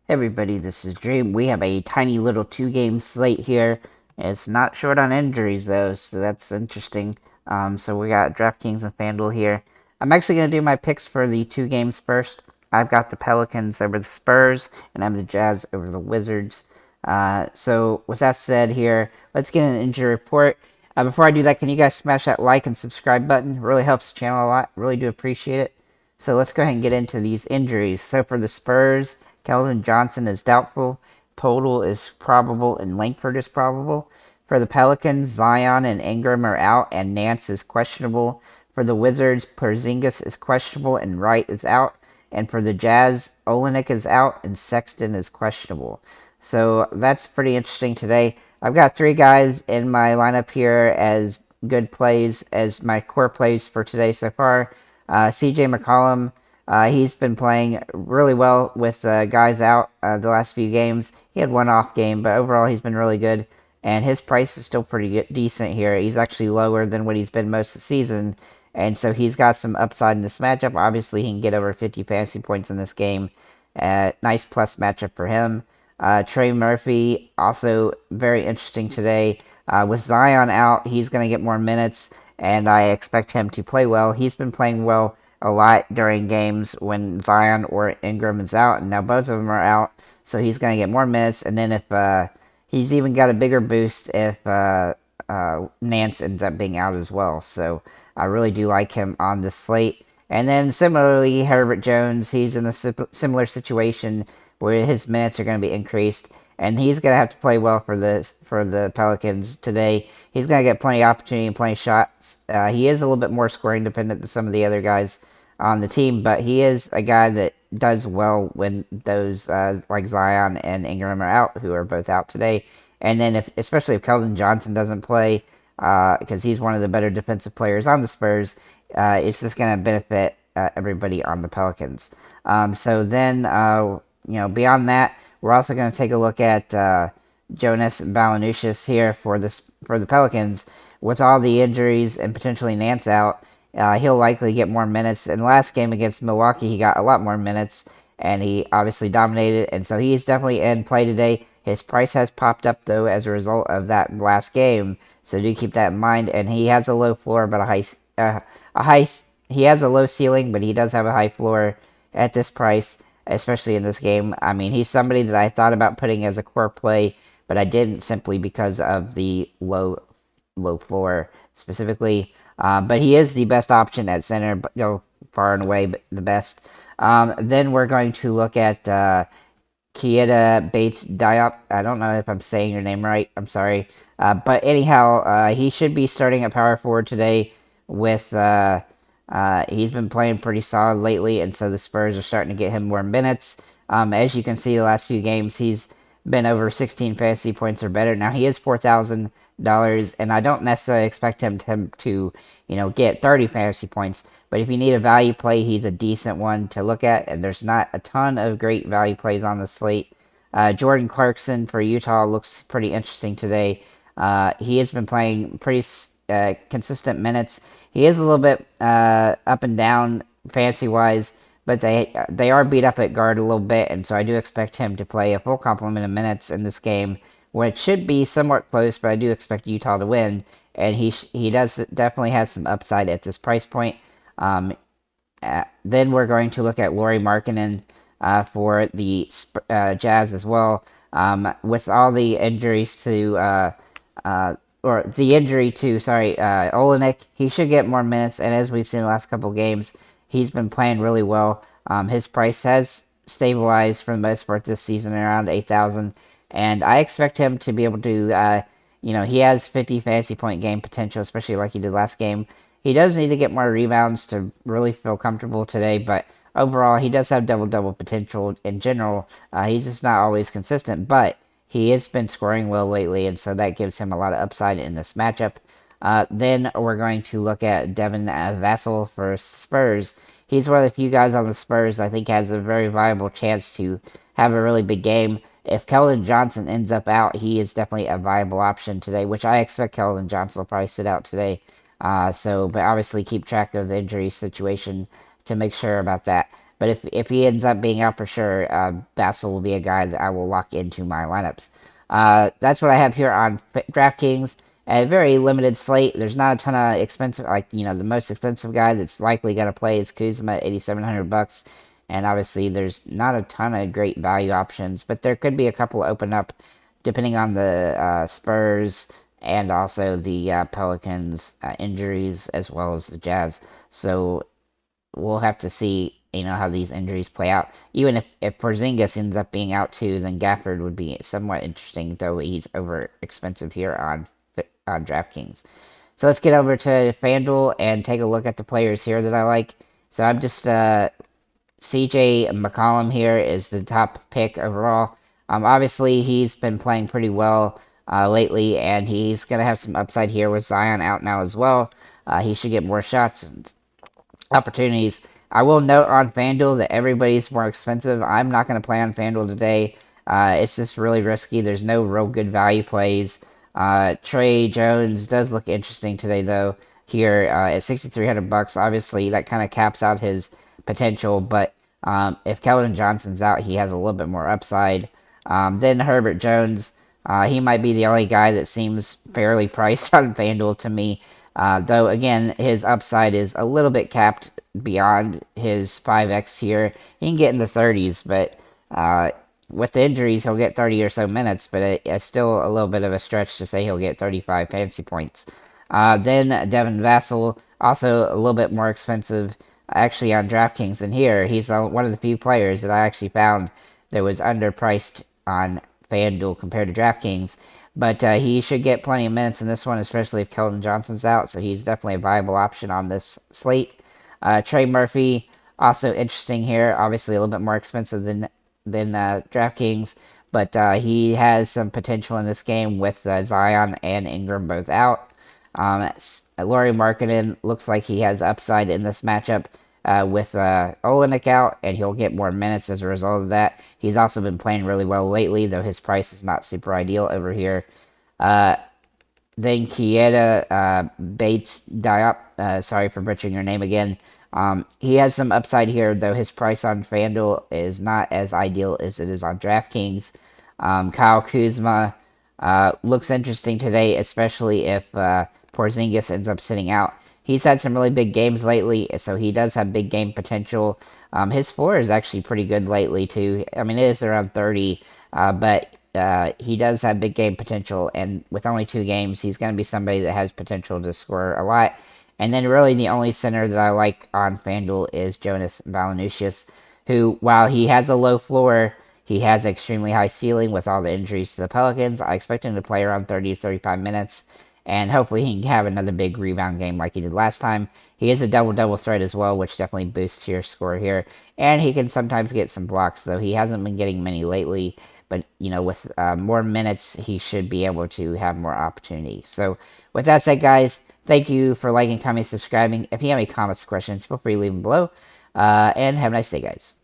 Hey everybody, this is Dream. We have a tiny little two-game slate here. It's not short on injuries though, so that's interesting. So we got DraftKings and FanDuel here. I'm actually going to do my picks for the two games first. I've got the Pelicans over the Spurs, and I have the Jazz over the Wizards. So with that said here, let's get an injury report. Before I do that, can you guys smash that like and subscribe button? It really helps the channel a lot. Really do appreciate it. So let's go ahead and get into these injuries. So for the Spurs, Keldon Johnson is doubtful. Total is probable, and Langford is probable. For the Pelicans, Zion and Ingram are out, and Nance is questionable. For the Wizards, Porzingis is questionable, and Wright is out. And for the Jazz, Olenek is out, and Sexton is questionable. So that's pretty interesting today. I've got three guys in my lineup here as good plays, as my core plays for today so far. CJ McCollum, he's been playing really well with guys out the last few games. He had one off game, but overall he's been really good. And his price is still pretty decent here. He's actually lower than what he's been most of the season. And so he's got some upside in this matchup. Obviously, he can get over 50 fantasy points in this game. Nice plus matchup for him. Trey Murphy, also very interesting today. With Zion out, he's going to get more minutes, and I expect him to play well. He's been playing well a lot during games when Zion or Ingram is out, and now both of them are out, so he's going to get more minutes. And then if he's even got a bigger boost if Nance ends up being out as well. So I really do like him on the slate. And then similarly, Herbert Jones, he's in a similar situation where his minutes are going to be increased, and he's going to have to play well for the Pelicans today. He's going to get plenty of opportunity and plenty of shots. He is a little bit more scoring dependent than some of the other guys on the team, but he is a guy that does well when those like Zion and Ingram are out, who are both out today. And then especially if Keldon Johnson doesn't play, because he's one of the better defensive players on the Spurs, it's just going to benefit everybody on the Pelicans. So then, beyond that, we're also going to take a look at Jonas Valanciunas here for the Pelicans. With all the injuries and potentially Nance out, he'll likely get more minutes. In the last game against Milwaukee, he got a lot more minutes, and he obviously dominated, and so he's definitely in play today. His price has popped up, though, as a result of that last game, so do keep that in mind. And he has a low floor, but he has a low ceiling, but he does have a high floor at this price, especially in this game. I mean, he's somebody that I thought about putting as a core play, but I didn't simply because of the low floor specifically. But he is the best option at center, but far and away the best. Then we're going to look at Keita Bates Diop. I don't know if I'm saying your name right. I'm sorry. But anyhow, he should be starting at power forward today with he's been playing pretty solid lately, and so the Spurs are starting to get him more minutes. As you can see, the last few games, he's been over 16 fantasy points or better. Now, he is $4,000, and I don't necessarily expect him to get 30 fantasy points, but if you need a value play, he's a decent one to look at, and there's not a ton of great value plays on the slate. Jordan Clarkson for Utah looks pretty interesting today. He has been playing pretty consistent minutes. He is a little bit up and down fantasy-wise, but they are beat up at guard a little bit, and so I do expect him to play a full complement of minutes in this game, which should be somewhat close, but I do expect Utah to win, and he does definitely has some upside at this price point. Then we're going to look at Lauri Markkanen for the Jazz as well. With all the injuries to Olenek, he should get more minutes, and as we've seen the last couple games, he's been playing really well. His price has stabilized for the most part this season around 8,000, and I expect him to be able to, he has 50 fantasy point game potential, especially like he did last game. He does need to get more rebounds to really feel comfortable today, but overall, he does have double-double potential in general. He's just not always consistent, but he has been scoring well lately, and so that gives him a lot of upside in this matchup. Then we're going to look at Devin Vassell for Spurs. He's one of the few guys on the Spurs I think has a very viable chance to have a really big game. If Keldon Johnson ends up out, he is definitely a viable option today, which I expect Keldon Johnson will probably sit out today. But obviously keep track of the injury situation to make sure about that. But if he ends up being out for sure, Bassel will be a guy that I will lock into my lineups. That's what I have here on DraftKings. A very limited slate. There's not a ton of expensive, like, the most expensive guy that's likely going to play is Kuzma at 8,700 bucks. And obviously, there's not a ton of great value options, but there could be a couple open up depending on the Spurs and also the Pelicans injuries as well as the Jazz. So we'll have to see, how these injuries play out. Even if Porzingis ends up being out too, then Gafford would be somewhat interesting, though he's over expensive here on DraftKings. So let's get over to FanDuel and take a look at the players here that I like. So I'm just CJ McCollum here is the top pick overall. Obviously he's been playing pretty well lately, and he's gonna have some upside here with Zion out now as well. He should get more shots and opportunities. I will note on FanDuel that everybody's more expensive. I'm not going to play on FanDuel today. It's just really risky. There's no real good value plays. Trey Jones does look interesting today, though. Here at 6,300 bucks, obviously that kind of caps out his potential. But if Keldon Johnson's out, he has a little bit more upside. Then Herbert Jones, he might be the only guy that seems fairly priced on FanDuel to me. Though, again, his upside is a little bit capped beyond his 5x here. He can get in the 30s, but with the injuries, he'll get 30 or so minutes, but it's still a little bit of a stretch to say he'll get 35 fantasy points. Then Devin Vassell, also a little bit more expensive, actually, on DraftKings than here. He's one of the few players that I actually found that was underpriced on FanDuel compared to DraftKings. But he should get plenty of minutes in this one, especially if Keldon Johnson's out. So he's definitely a viable option on this slate. Trey Murphy, also interesting here. Obviously a little bit more expensive than DraftKings, but he has some potential in this game with Zion and Ingram both out. Lauri Markkanen looks like he has upside in this matchup with Olenek out, and he'll get more minutes as a result of that. He's also been playing really well lately, though his price is not super ideal over here. Then Kieta Bates Diop, sorry for butchering your name again. He has some upside here, though his price on FanDuel is not as ideal as it is on DraftKings. Kyle Kuzma looks interesting today, especially if Porzingis ends up sitting out. He's had some really big games lately, so he does have big game potential. His floor is actually pretty good lately, too. I mean, it is around 30, but he does have big game potential, and with only 2 games, he's going to be somebody that has potential to score a lot. And then really the only center that I like on FanDuel is Jonas Valanciunas, who, while he has a low floor, he has an extremely high ceiling with all the injuries to the Pelicans. I expect him to play around 30 to 35 minutes, and hopefully he can have another big rebound game like he did last time. He is a double-double threat as well, which definitely boosts your score here. And he can sometimes get some blocks, though he hasn't been getting many lately. But, with more minutes, he should be able to have more opportunity. So, with that said, guys, thank you for liking, commenting, subscribing. If you have any comments or questions, feel free to leave them below. And have a nice day, guys.